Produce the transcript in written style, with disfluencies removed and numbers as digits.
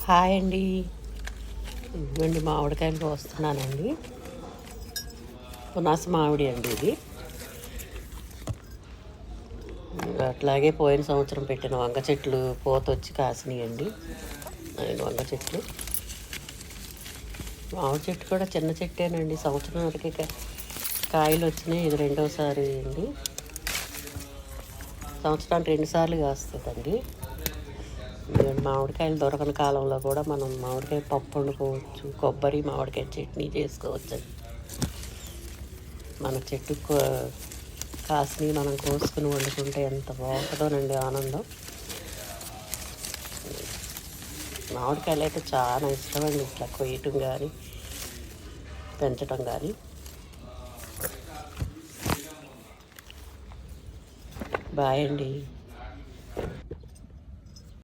Hi అండి. ఇవ్వండి మామిడికాయలు కోస్తున్నానండి. పునాస మామిడి అండి ఇది. అట్లాగే పోయిన సంవత్సరం పెట్టిన వంగ చెట్లు పూత వచ్చి కాసినాయండి. వంగ చెట్లు, మామిడి చెట్టు కూడా చిన్న చెట్టేనండి. సంవత్సరం వరకే కాయలు వచ్చినాయి. ఇది రెండోసారి అండి. సంవత్సరానికి 2 సార్లు కాస్తుందండి. మామిడికాయలు దొరకని కాలంలో కూడా మనం మామిడికాయ పప్పు వండుకోవచ్చు, కొబ్బరి మామిడికాయ చట్నీ చేసుకోవచ్చు. మన చెట్టు కాసిని మనం కోసుకుని వండుకుంటే ఎంత బాగుంటుందోనండి ఆనందం. మామిడికాయలు అయితే చాలా ఇష్టం అండి, ఇట్లా కొయ్యటం కానీ పెంచటం కానీ. బాయ్ అండి.